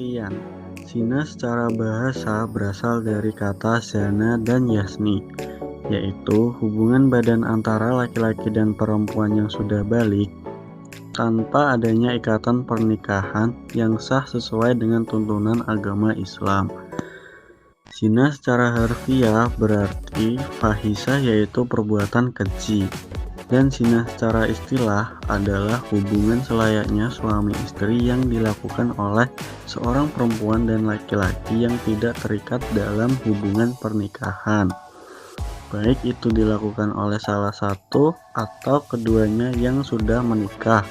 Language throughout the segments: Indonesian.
Pengertian. Zina secara bahasa berasal dari kata zana dan yasni, yaitu hubungan badan antara laki-laki dan perempuan yang sudah balik tanpa adanya ikatan pernikahan yang sah sesuai dengan tuntunan agama Islam. Zina secara harfiah berarti fahisah, yaitu perbuatan keji. Dan zina secara istilah adalah hubungan selayaknya suami istri yang dilakukan oleh seorang perempuan dan laki-laki yang tidak terikat dalam hubungan pernikahan, baik itu dilakukan oleh salah satu atau keduanya yang sudah menikah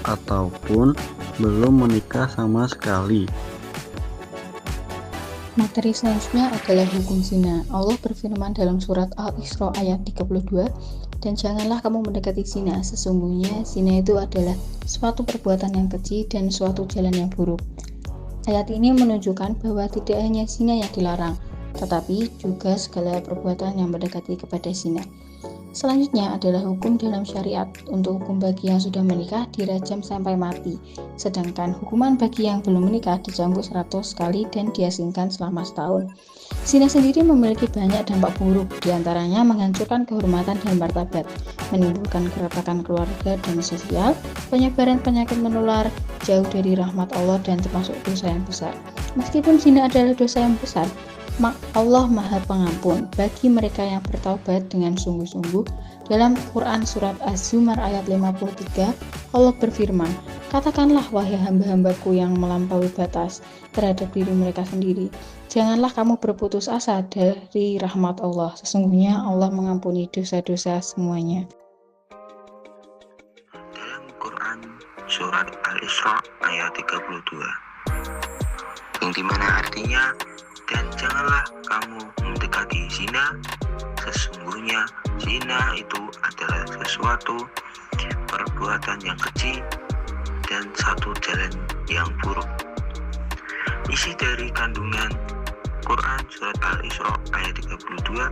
ataupun belum menikah sama sekali. Materi selanjutnya adalah hukum zina. Allah berfirman dalam surat Al-Isra ayat 32, dan janganlah kamu mendekati zina, sesungguhnya zina itu adalah suatu perbuatan yang keji dan suatu jalan yang buruk. Ayat ini menunjukkan bahwa tidak hanya zina yang dilarang, tetapi juga segala perbuatan yang mendekati kepada zina. Selanjutnya adalah hukum dalam syariat. Untuk hukum bagi yang sudah menikah dirajam sampai mati, sedangkan hukuman bagi yang belum menikah dicambuk 100 kali dan diasingkan selama setahun. Zina sendiri memiliki banyak dampak buruk, diantaranya menghancurkan kehormatan dan martabat, menimbulkan keretakan keluarga dan sosial, penyebaran penyakit menular, jauh dari rahmat Allah, dan termasuk dosa yang besar. Meskipun zina adalah dosa yang besar, Allah Maha Pengampun bagi mereka yang bertaubat dengan sungguh-sungguh. Dalam Quran surat Az-Zumar ayat 53, Allah berfirman, "Katakanlah wahai hamba-hambaku yang melampaui batas terhadap diri mereka sendiri, janganlah kamu berputus asa dari rahmat Allah. Sesungguhnya Allah mengampuni dosa-dosa semuanya." Dalam Quran surat Al-Isra ayat 32, yang dimana artinya, dan janganlah kamu mendekati zina, sesungguhnya zina itu adalah sesuatu perbuatan yang keji dan satu jalan yang buruk. Isi dari kandungan Quran surat Al-Isra ayat 32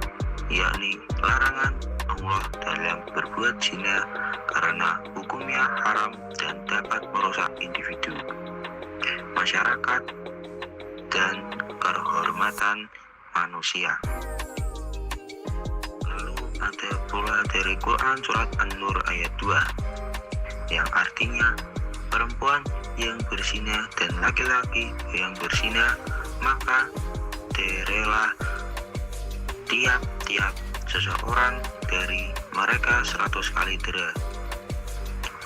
yakni larangan Allah dalam berbuat zina karena hukumnya haram dan dapat merusak individu, masyarakat, dan kehormatan manusia. Lalu ada pula dari Quran surat An-Nur ayat 2 yang artinya perempuan yang berzina dan laki-laki yang berzina, maka derelah tiap-tiap seseorang dari mereka 100 kali dera,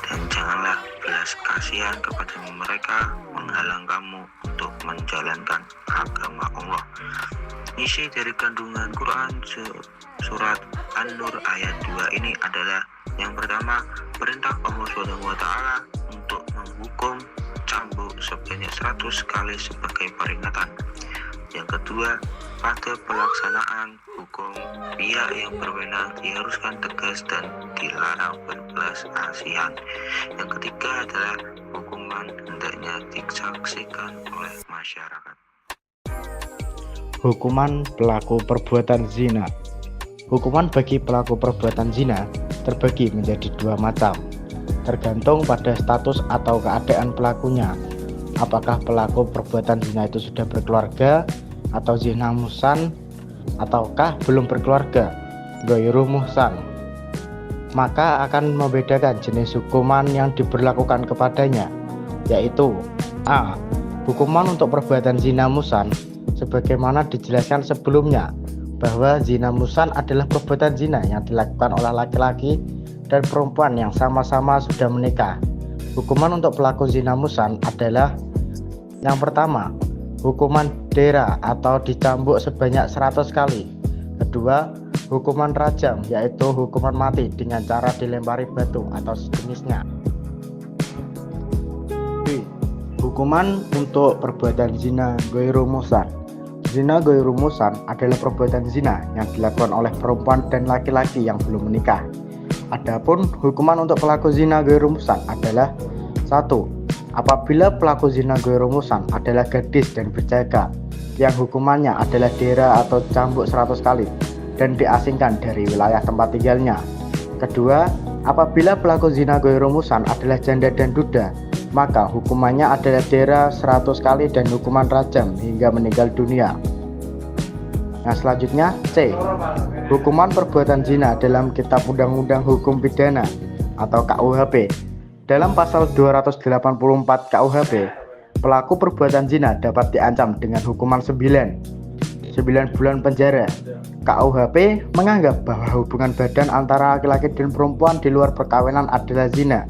dan janganlah belas kasihan kepada mereka menghalang kamu untuk menjalankan agama Allah. Isi dari kandungan Quran surat An-Nur ayat 2 ini adalah yang pertama, perintah Allah SWT untuk menghukum cambuk sebanyak 100 kali sebagai peringatan. Yang kedua, pada pelaksanaan hukum, pihak yang berwenang diharuskan tegas dan dilarang berbelas kasihan. Yang ketiga adalah hukuman hendaknya disaksikan oleh masyarakat. Hukuman pelaku perbuatan zina. Hukuman bagi pelaku perbuatan zina terbagi menjadi dua macam, tergantung pada status atau keadaan pelakunya. Apakah pelaku perbuatan zina itu sudah berkeluarga atau zina muhsan, ataukah belum berkeluarga, ghairu muhsan. Maka akan membedakan jenis hukuman yang diberlakukan kepadanya, yaitu A. Hukuman untuk perbuatan zina muhsan sebagaimana dijelaskan sebelumnya, bahwa zina muhsan adalah perbuatan zina yang dilakukan oleh laki-laki dan perempuan yang sama-sama sudah menikah. Hukuman untuk pelaku zina muhsan adalah yang pertama, hukuman dera atau dicambuk sebanyak 100 kali. Kedua, hukuman rajam, yaitu hukuman mati dengan cara dilempari batu atau sejenisnya. B. Hukuman untuk perbuatan zina ghairu muhsan. Zina ghairu muhsan adalah perbuatan zina yang dilakukan oleh perempuan dan laki-laki yang belum menikah. Adapun hukuman untuk pelaku zina ghairu muhsan adalah 1. Apabila pelaku zina ghairu muhsan adalah gadis dan berjaga, yang hukumannya adalah dera atau cambuk 100 kali dan diasingkan dari wilayah tempat tinggalnya. Kedua, apabila pelaku zina ghairu muhsan adalah janda dan duda, maka hukumannya adalah dera 100 kali dan hukuman rajam hingga meninggal dunia. Nah, selanjutnya C. Hukuman perbuatan zina dalam Kitab Undang-Undang Hukum Pidana atau KUHP. Dalam pasal 284 KUHP, pelaku perbuatan zina dapat diancam dengan hukuman 9 bulan penjara. KUHP menganggap bahwa hubungan badan antara laki-laki dan perempuan di luar perkawinan adalah zina.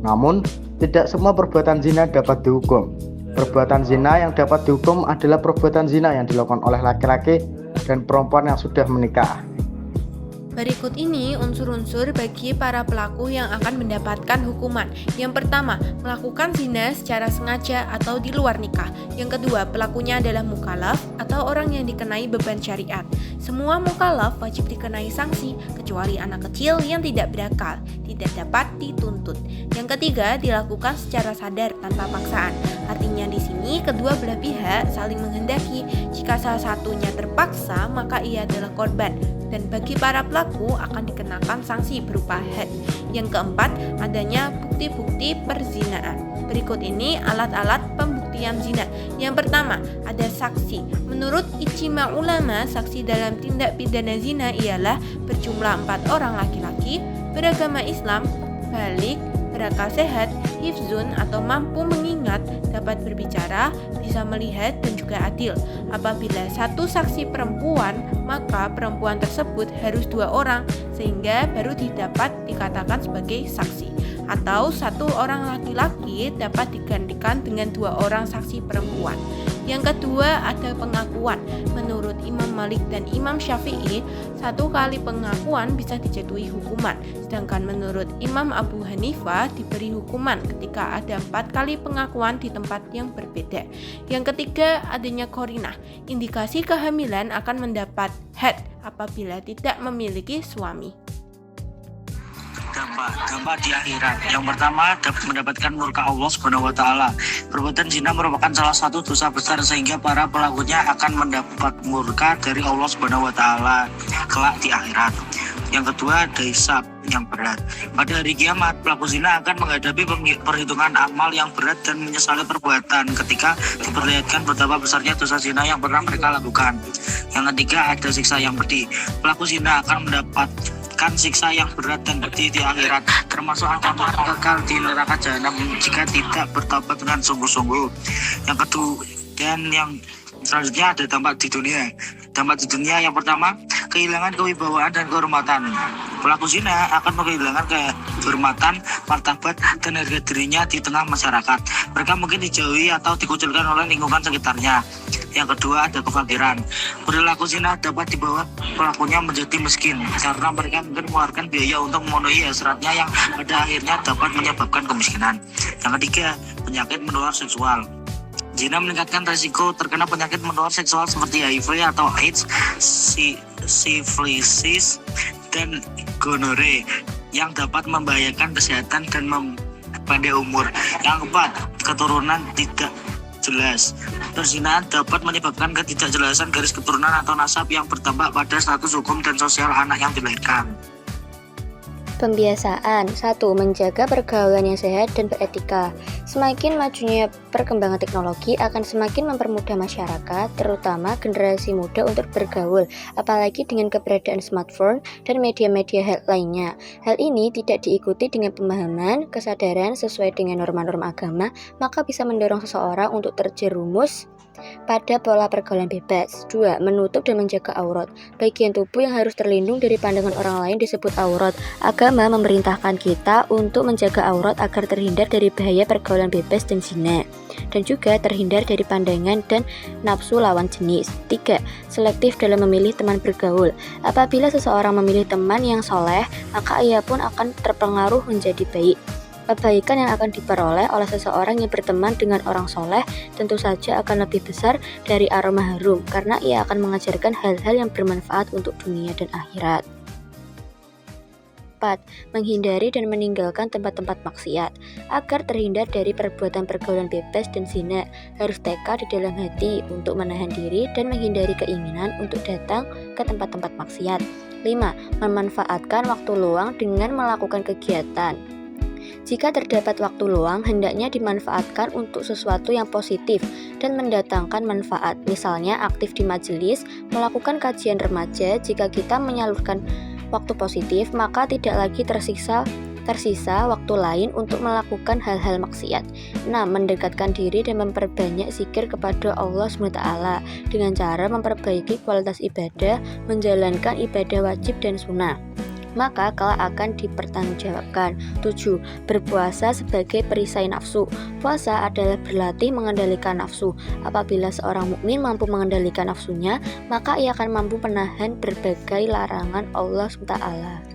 Namun, tidak semua perbuatan zina dapat dihukum. Perbuatan zina yang dapat dihukum adalah perbuatan zina yang dilakukan oleh laki-laki dan perempuan yang sudah menikah. Berikut ini unsur-unsur bagi para pelaku yang akan mendapatkan hukuman. Yang pertama, melakukan zina secara sengaja atau di luar nikah. Yang kedua, pelakunya adalah mukallaf atau orang yang dikenai beban syariat. Semua mukallaf wajib dikenai sanksi, kecuali anak kecil yang tidak berakal, tidak dapat dituntut. Yang ketiga, dilakukan secara sadar tanpa paksaan. Artinya di sini kedua belah pihak saling menghendaki. Jika salah satunya terpaksa, maka ia adalah korban. Dan bagi para pelaku akan dikenakan sanksi berupa had. Yang keempat, adanya bukti-bukti perzinaan. Berikut ini alat-alat pembuktian zina. Yang pertama, ada saksi. Menurut ijma ulama, saksi dalam tindak pidana zina ialah berjumlah 4 orang laki-laki, beragama Islam, balik, berakal sehat, hifzun atau mampu mengingat, dapat berbicara, bisa melihat dan juga adil. Apabila satu saksi perempuan, maka perempuan tersebut harus 2 orang sehingga baru dapat dikatakan sebagai saksi. Atau 1 orang laki-laki dapat digantikan dengan 2 orang saksi perempuan. Yang kedua, ada pengakuan. Menurut Imam Malik dan Imam Syafi'i, 1 kali pengakuan bisa dijatuhi hukuman. Sedangkan menurut Imam Abu Hanifah diberi hukuman ketika ada 4 kali pengakuan di tempat yang berbeda. Yang ketiga, adanya qarinah. Indikasi kehamilan akan mendapat had apabila tidak memiliki suami. Dampak di akhirat. Yang pertama, dapat mendapatkan murka Allah Subhanahu wa taala. Perbuatan zina merupakan salah satu dosa besar sehingga para pelakunya akan mendapat murka dari Allah Subhanahu wa taala kelak di akhirat. Yang kedua, ada hisab yang berat. Pada hari kiamat, pelaku zina akan menghadapi perhitungan amal yang berat dan menyesali perbuatan ketika diperlihatkan betapa besarnya dosa zina yang pernah mereka lakukan. Yang ketiga, ada siksa yang pedih. Pelaku zina akan mendapatkan siksa yang berat dan pedih di akhirat, termasuk ancaman kekal di neraka jahanam jika tidak bertobat dengan sungguh-sungguh. Yang kedua dan yang selanjutnya ada dampak di dunia. Dampak di dunia yang pertama, kehilangan kewibawaan dan kehormatan. Pelaku zina akan kehilangan kehormatan, martabat, dan harga dirinya di tengah masyarakat. Mereka mungkin dijauhi atau dikucilkan oleh lingkungan sekitarnya. Yang kedua, ada kefakiran. Perilaku zina dapat dibawa pelakunya menjadi miskin karena mereka mungkin mengeluarkan biaya untuk memenuhi hasratnya yang pada akhirnya dapat menyebabkan kemiskinan. Yang ketiga, penyakit menular seksual. Zina meningkatkan risiko terkena penyakit menular seksual seperti HIV atau AIDS, sifilisis, dan gonore yang dapat membahayakan kesehatan dan pendek umur. Yang keempat, keturunan tidak jelas. Perzinahan dapat menyebabkan ketidakjelasan garis keturunan atau nasab yang berdampak pada status hukum dan sosial anak yang dilahirkan. Pembiasaan. 1. Menjaga pergaulan yang sehat dan beretika. Semakin majunya perkembangan teknologi akan semakin mempermudah masyarakat, terutama generasi muda untuk bergaul, apalagi dengan keberadaan smartphone dan media-media lainnya. Hal ini tidak diikuti dengan pemahaman, kesadaran sesuai dengan norma-norma agama, maka bisa mendorong seseorang untuk terjerumus pada pola pergaulan bebas. 2. Menutup dan menjaga aurat. Bagian tubuh yang harus terlindung dari pandangan orang lain disebut aurat. Agama memerintahkan kita untuk menjaga aurat agar terhindar dari bahaya pergaulan bebas dan zina, dan juga terhindar dari pandangan dan nafsu lawan jenis. 3. Selektif dalam memilih teman bergaul. Apabila seseorang memilih teman yang soleh, maka ia pun akan terpengaruh menjadi baik. Kebaikan yang akan diperoleh oleh seseorang yang berteman dengan orang soleh tentu saja akan lebih besar dari aroma harum, karena ia akan mengajarkan hal-hal yang bermanfaat untuk dunia dan akhirat. 4. Menghindari dan meninggalkan tempat-tempat maksiat. Agar terhindar dari perbuatan pergaulan bebas dan zina, harus tekad di dalam hati untuk menahan diri dan menghindari keinginan untuk datang ke tempat-tempat maksiat. 5. Memanfaatkan waktu luang dengan melakukan kegiatan Jika terdapat waktu luang, hendaknya dimanfaatkan untuk sesuatu yang positif dan mendatangkan manfaat. Misalnya aktif di majelis, melakukan kajian remaja. Jika kita menyalurkan waktu positif, maka tidak lagi tersisa waktu lain untuk melakukan hal-hal maksiat. 6. Mendekatkan diri dan memperbanyak zikir kepada Allah SWT dengan cara memperbaiki kualitas ibadah, menjalankan ibadah wajib dan sunnah, maka kelak akan dipertanggungjawabkan. 7. Berpuasa sebagai perisai nafsu. Puasa adalah berlatih mengendalikan nafsu. Apabila seorang mukmin mampu mengendalikan nafsunya, maka ia akan mampu menahan berbagai larangan Allah SWT.